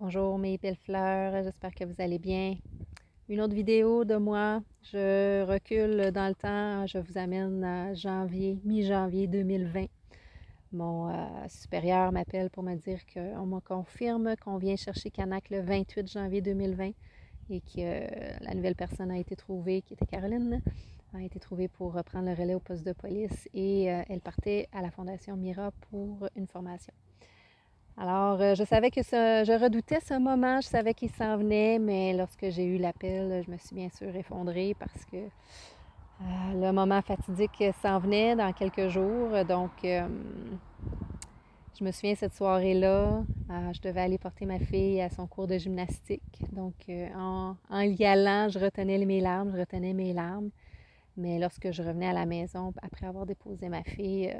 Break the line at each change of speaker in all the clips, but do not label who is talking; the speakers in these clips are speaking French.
Bonjour mes belles fleurs, j'espère que vous allez bien. Une autre vidéo de moi, je recule dans le temps, je vous amène à janvier, mi-janvier 2020. Mon supérieur m'appelle pour me dire qu'on me confirme qu'on vient chercher Canac le 28 janvier 2020 et que la nouvelle personne a été trouvée, qui était Caroline, a été trouvée pour reprendre le relais au poste de police et elle partait à la Fondation Mira pour une formation. Alors, je savais que je redoutais ce moment, je savais qu'il s'en venait, mais lorsque j'ai eu l'appel, je me suis bien sûr effondrée parce que le moment fatidique s'en venait dans quelques jours. Donc, je me souviens cette soirée-là, je devais aller porter ma fille à son cours de gymnastique. Donc, en y allant, je retenais mes larmes. Mais lorsque je revenais à la maison, après avoir déposé ma fille,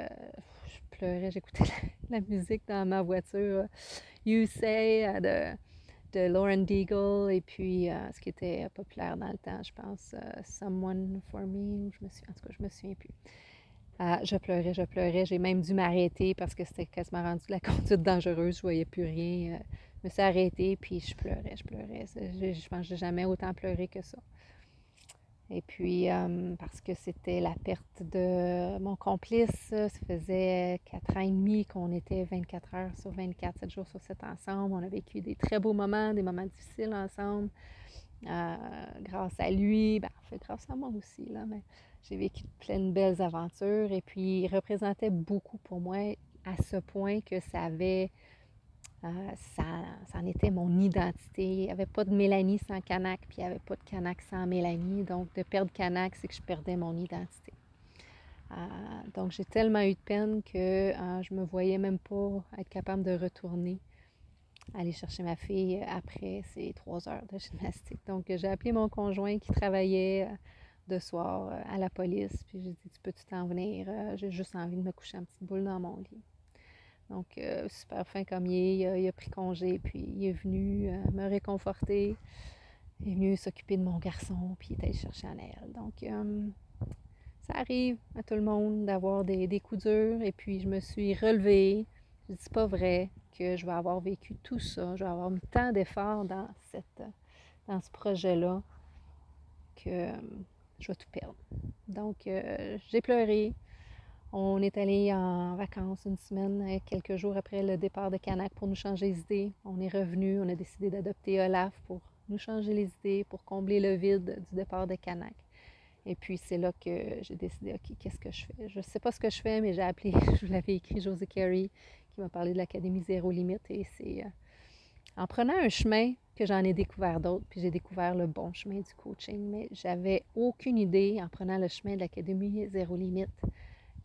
je pleurais, j'écoutais la musique dans ma voiture. You Say de Lauren Daigle et puis ce qui était populaire dans le temps, je pense, Someone for Me, en tout cas, je me souviens plus. Je pleurais, j'ai même dû m'arrêter parce que c'était quasiment rendu de la conduite dangereuse, je voyais plus rien. Je me suis arrêtée puis je pleurais, je pleurais. Je pense que j'ai jamais autant pleuré que ça. Et puis, parce que c'était la perte de mon complice, ça faisait 4 ans et demi qu'on était 24 heures sur 24, 7 jours sur 7 ensemble. On a vécu des très beaux moments, des moments difficiles ensemble. Grâce à lui, ben, en fait, grâce à moi aussi, là, mais j'ai vécu plein de belles aventures. Et puis, il représentait beaucoup pour moi à ce point que ça avait ça, ça en était mon identité. Il n'y avait pas de Mélanie sans Canac, puis il n'y avait pas de Canac sans Mélanie. Donc, de perdre Canac, c'est que je perdais mon identité. Donc, j'ai tellement eu de peine que je me voyais même pas être capable de retourner aller chercher ma fille après ces 3 heures de gymnastique. Donc, j'ai appelé mon conjoint qui travaillait de soir à la police, puis j'ai dit, tu peux-tu t'en venir? J'ai juste envie de me coucher en petite boule dans mon lit. Donc, super fin comme il a pris congé, puis il est venu me réconforter. Il est venu s'occuper de mon garçon, puis il est allé chercher Anaël. Donc, ça arrive à tout le monde d'avoir des coups durs, et puis je me suis relevée. Je dis, c'est pas vrai que je vais avoir vécu tout ça, je vais avoir mis tant d'efforts dans ce projet-là que je vais tout perdre. Donc, j'ai pleuré, on est allé en vacances une semaine, quelques jours après le départ de Canac pour nous changer les idées. On est revenu, on a décidé d'adopter Olaf pour nous changer les idées, pour combler le vide du départ de Canac. Et puis c'est là que j'ai décidé, OK, qu'est-ce que je fais? Je ne sais pas ce que je fais, mais j'ai appelé, je vous l'avais écrit, Josie Carey, qui m'a parlé de l'Académie Zéro Limite. Et c'est en prenant un chemin que j'en ai découvert d'autres, puis j'ai découvert le bon chemin du coaching. Mais j'avais aucune idée, en prenant le chemin de l'Académie Zéro Limite,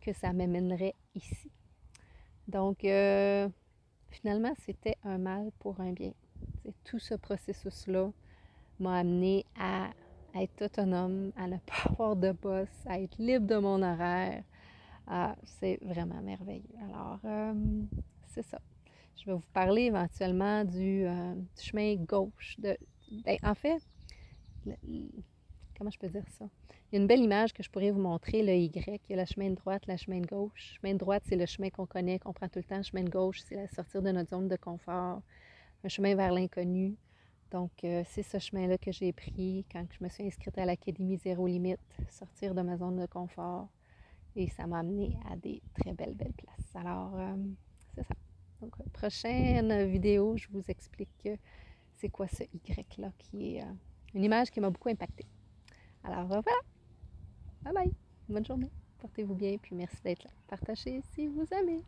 que ça m'amènerait ici. Donc, finalement, c'était un mal pour un bien. Tout ce processus-là m'a amené à être autonome, à ne pas avoir de boss, à être libre de mon horaire. C'est vraiment merveilleux. Alors, c'est ça. Je vais vous parler éventuellement du chemin gauche. Ben, en fait, comment je peux dire ça? Il y a une belle image que je pourrais vous montrer, le Y. Il y a le chemin de droite, le chemin de gauche. Le chemin de droite, c'est le chemin qu'on connaît, qu'on prend tout le temps. Le chemin de gauche, c'est la sortir de notre zone de confort, un chemin vers l'inconnu. Donc, c'est ce chemin-là que j'ai pris quand je me suis inscrite à l'Académie Zéro Limite, sortir de ma zone de confort. Et ça m'a amené à des très belles, belles places. Alors, c'est ça. Donc, prochaine vidéo, je vous explique c'est quoi ce Y-là, qui est une image qui m'a beaucoup impactée. Alors, voilà. Bye bye. Bonne journée. Portez-vous bien, puis merci d'être là. Partagez si vous aimez.